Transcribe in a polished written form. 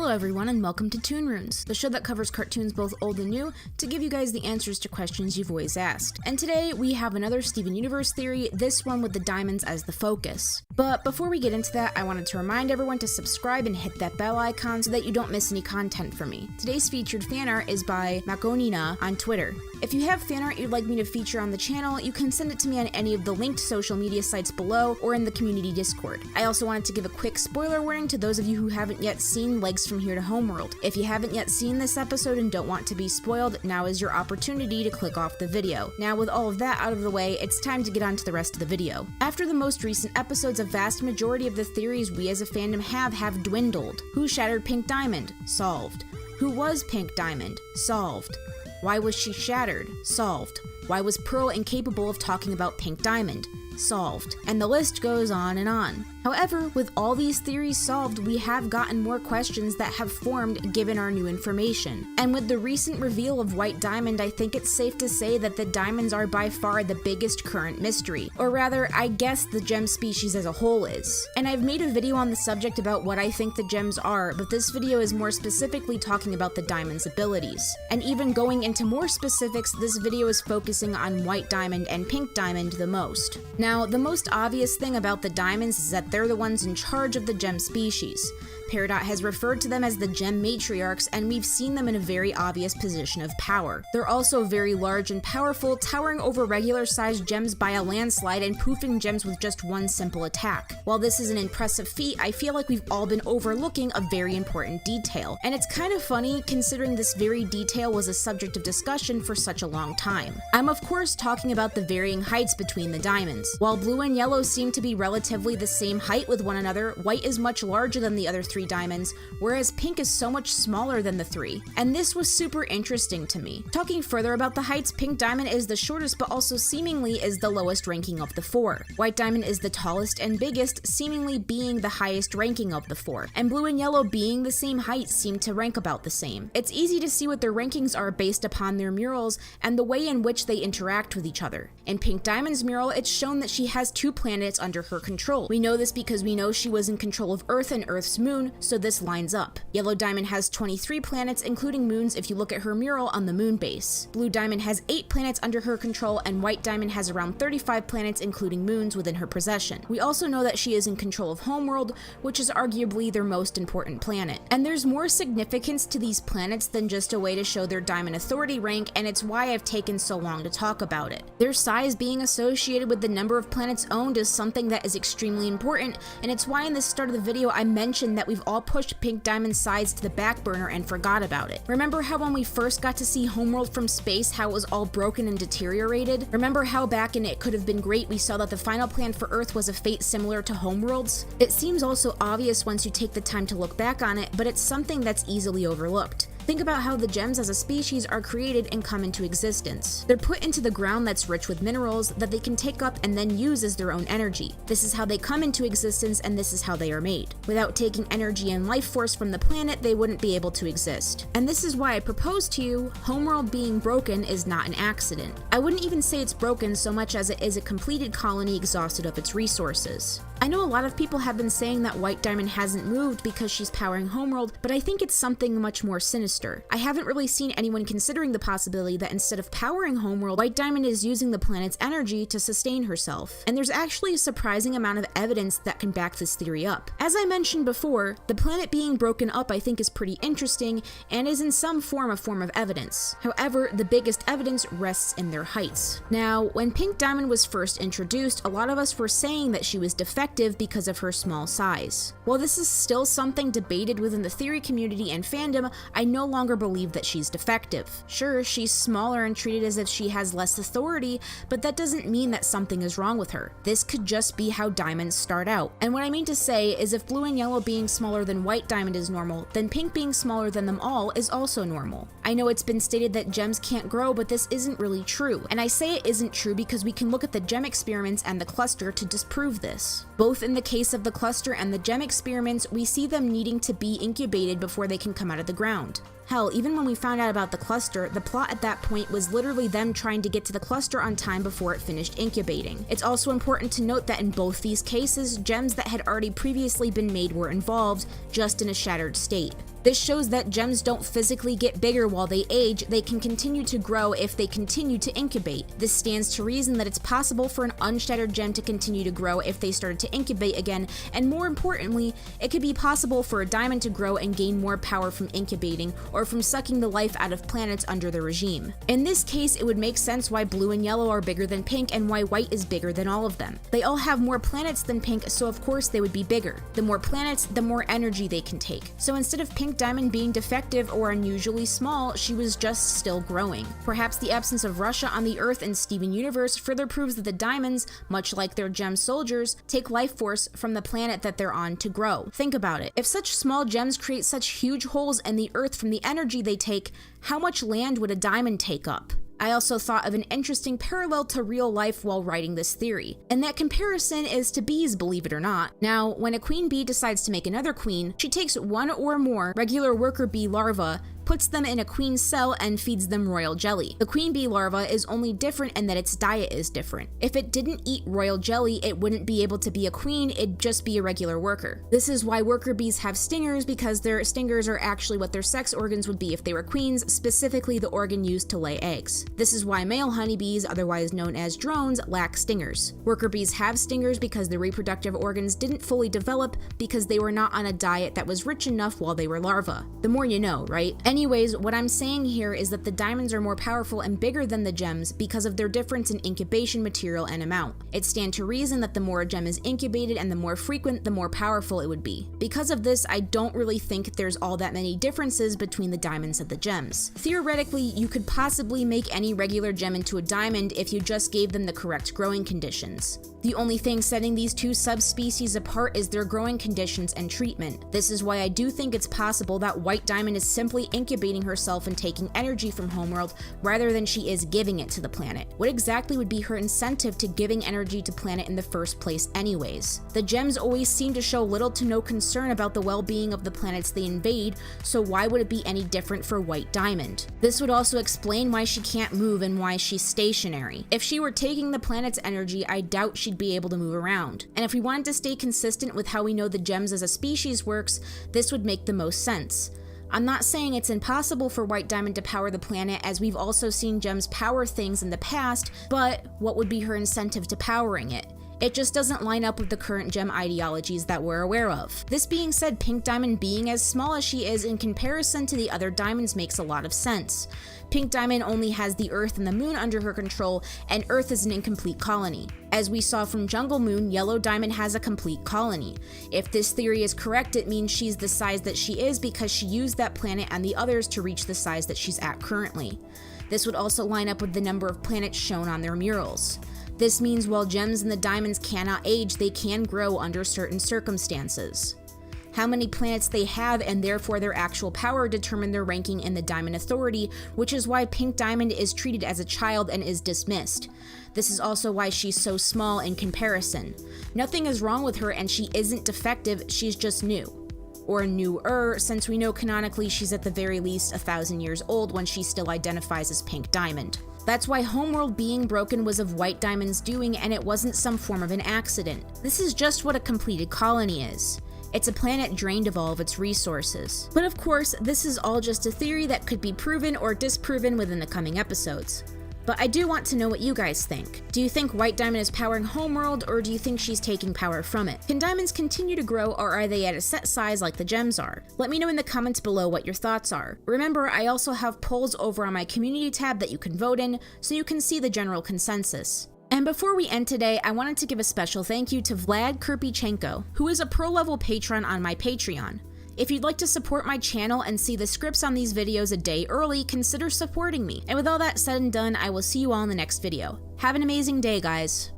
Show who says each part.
Speaker 1: Hello everyone and welcome to Toon Runes, the show that covers cartoons both old and new to give you guys the answers to questions you've always asked. And today we have another Steven Universe theory, this one with the diamonds as the focus. But before we get into that, I wanted to remind everyone to subscribe and hit that bell icon so that you don't miss any content from me. Today's featured fan art is by Makonina on Twitter. If you have fan art you'd like me to feature on the channel, you can send it to me on any of the linked social media sites below or in the community Discord. I also wanted to give a quick spoiler warning to those of you who haven't yet seen Legs from Here to Homeworld. If you haven't yet seen this episode and don't want to be spoiled, now is your opportunity to click off the video. Now with all of that out of the way, it's time to get on to the rest of the video. After the most recent episodes, a vast majority of the theories we as a fandom have dwindled. Who shattered Pink Diamond? Solved. Who was Pink Diamond? Solved. Why was she shattered? Solved. Why was Pearl incapable of talking about Pink Diamond? Solved. And the list goes on and on. However, with all these theories solved, we have gotten more questions that have formed given our new information. And with the recent reveal of White Diamond, I think it's safe to say that the diamonds are by far the biggest current mystery. Or rather, I guess the gem species as a whole is. And I've made a video on the subject about what I think the gems are, but this video is more specifically talking about the diamond's abilities. And even going into more specifics, this video is focusing on White Diamond and Pink Diamond the most. Now, the most obvious thing about the diamonds is that they're the ones in charge of the gem species. Peridot has referred to them as the gem matriarchs, and we've seen them in a very obvious position of power. They're also very large and powerful, towering over regular-sized gems by a landslide and poofing gems with just one simple attack. While this is an impressive feat, I feel like we've all been overlooking a very important detail, and it's kind of funny considering this very detail was a subject of discussion for such a long time. I'm of course talking about the varying heights between the diamonds. While blue and yellow seem to be relatively the same height with one another, white is much larger than the other three diamonds, whereas pink is so much smaller than the three. And this was super interesting to me. Talking further about the heights, Pink Diamond is the shortest but also seemingly is the lowest ranking of the four. White Diamond is the tallest and biggest, seemingly being the highest ranking of the four. And blue and yellow being the same height seem to rank about the same. It's easy to see what their rankings are based upon their murals and the way in which they interact with each other. In Pink Diamond's mural, it's shown that she has 2 planets under her control. We know this because we know she was in control of Earth and Earth's moon, so this lines up. Yellow Diamond has 23 planets, including moons if you look at her mural on the moon base. Blue Diamond has 8 planets under her control, and White Diamond has around 35 planets, including moons within her possession. We also know that she is in control of Homeworld, which is arguably their most important planet. And there's more significance to these planets than just a way to show their diamond authority rank, and it's why I've taken so long to talk about it. Their size being associated with the number of planets owned is something that is extremely important, and it's why in the start of the video I mentioned that we've all pushed Pink Diamond's size to the back burner and forgot about it. Remember how when we first got to see Homeworld from space, how it was all broken and deteriorated? Remember how back in It Could Have Been Great we saw that the final plan for Earth was a fate similar to Homeworld's? It seems also obvious once you take the time to look back on it, but it's something that's easily overlooked. Think about how the gems as a species are created and come into existence. They're put into the ground that's rich with minerals that they can take up and then use as their own energy. This is how they come into existence, and this is how they are made. Without taking energy and life force from the planet, they wouldn't be able to exist. And this is why I propose to you, Homeworld being broken is not an accident. I wouldn't even say it's broken so much as it is a completed colony exhausted of its resources. I know a lot of people have been saying that White Diamond hasn't moved because she's powering Homeworld, but I think it's something much more sinister. I haven't really seen anyone considering the possibility that instead of powering Homeworld, White Diamond is using the planet's energy to sustain herself. And there's actually a surprising amount of evidence that can back this theory up. As I mentioned before, the planet being broken up I think is pretty interesting and is in some form a form of evidence. However, the biggest evidence rests in their heights. Now, when Pink Diamond was first introduced, a lot of us were saying that she was defective because of her small size. While this is still something debated within the theory community and fandom, I no longer believe that she's defective. Sure, she's smaller and treated as if she has less authority, but that doesn't mean that something is wrong with her. This could just be how diamonds start out. And what I mean to say is if blue and yellow being smaller than White Diamond is normal, then pink being smaller than them all is also normal. I know it's been stated that gems can't grow, but this isn't really true. And I say it isn't true because we can look at the gem experiments and the cluster to disprove this. Both in the case of the cluster and the gem experiments, we see them needing to be incubated before they can come out of the ground. Hell, even when we found out about the cluster, the plot at that point was literally them trying to get to the cluster on time before it finished incubating. It's also important to note that in both these cases, gems that had already previously been made were involved, just in a shattered state. This shows that gems don't physically get bigger while they age, they can continue to grow if they continue to incubate. This stands to reason that it's possible for an unshattered gem to continue to grow if they started to incubate again, and more importantly, it could be possible for a diamond to grow and gain more power from incubating or from sucking the life out of planets under the regime. In this case, it would make sense why blue and yellow are bigger than pink and why white is bigger than all of them. They all have more planets than pink, so of course they would be bigger. The more planets, the more energy they can take. So instead of Pink Diamond being defective or unusually small, she was just still growing. Perhaps the absence of Russia on the Earth in Steven Universe further proves that the diamonds, much like their gem soldiers, take life force from the planet that they're on to grow. Think about it. If such small gems create such huge holes in the Earth from the energy they take, how much land would a diamond take up? I also thought of an interesting parallel to real life while writing this theory, and that comparison is to bees, believe it or not. Now, when a queen bee decides to make another queen, she takes one or more regular worker bee larvae, puts them in a queen cell, and feeds them royal jelly. The queen bee larva is only different in that its diet is different. If it didn't eat royal jelly, it wouldn't be able to be a queen, it'd just be a regular worker. This is why worker bees have stingers, because their stingers are actually what their sex organs would be if they were queens, specifically the organ used to lay eggs. This is why male honeybees, otherwise known as drones, lack stingers. Worker bees have stingers because their reproductive organs didn't fully develop because they were not on a diet that was rich enough while they were larvae. The more you know, right? Anyways, what I'm saying here is that the diamonds are more powerful and bigger than the gems because of their difference in incubation material and amount. It stands to reason that the more a gem is incubated and the more frequent, the more powerful it would be. Because of this, I don't really think there's all that many differences between the diamonds and the gems. Theoretically, you could possibly make any regular gem into a diamond if you just gave them the correct growing conditions. The only thing setting these two subspecies apart is their growing conditions and treatment. This is why I do think it's possible that White Diamond is simply incubating herself and taking energy from Homeworld rather than she is giving it to the planet. What exactly would be her incentive to giving energy to planet in the first place anyways? The gems always seem to show little to no concern about the well-being of the planets they invade, so why would it be any different for White Diamond? This would also explain why she can't move and why she's stationary. If she were taking the planet's energy, I doubt she'd be able to move around. And if we wanted to stay consistent with how we know the gems as a species works, this would make the most sense. I'm not saying it's impossible for White Diamond to power the planet, as we've also seen gems power things in the past, but what would be her incentive to powering it? It just doesn't line up with the current gem ideologies that we're aware of. This being said, Pink Diamond being as small as she is in comparison to the other diamonds makes a lot of sense. Pink Diamond only has the Earth and the Moon under her control, and Earth is an incomplete colony. As we saw from Jungle Moon, Yellow Diamond has a complete colony. If this theory is correct, it means she's the size that she is because she used that planet and the others to reach the size that she's at currently. This would also line up with the number of planets shown on their murals. This means while gems and the diamonds cannot age, they can grow under certain circumstances. How many planets they have and therefore their actual power determine their ranking in the Diamond Authority, which is why Pink Diamond is treated as a child and is dismissed. This is also why she's so small in comparison. Nothing is wrong with her and she isn't defective, she's just new. Or newer, since we know canonically she's at the very least 1,000 years old when she still identifies as Pink Diamond. That's why Homeworld being broken was of White Diamond's doing and it wasn't some form of an accident. This is just what a completed colony is. It's a planet drained of all of its resources. But of course, this is all just a theory that could be proven or disproven within the coming episodes. But I do want to know what you guys think. Do you think White Diamond is powering Homeworld, or do you think she's taking power from it? Can diamonds continue to grow, or are they at a set size like the gems are? Let me know in the comments below what your thoughts are. Remember, I also have polls over on my community tab that you can vote in, so you can see the general consensus. And before we end today, I wanted to give a special thank you to Vlad Kirpichenko, who is a pro-level patron on my Patreon. If you'd like to support my channel and see the scripts on these videos a day early, consider supporting me. And with all that said and done, I will see you all in the next video. Have an amazing day, guys.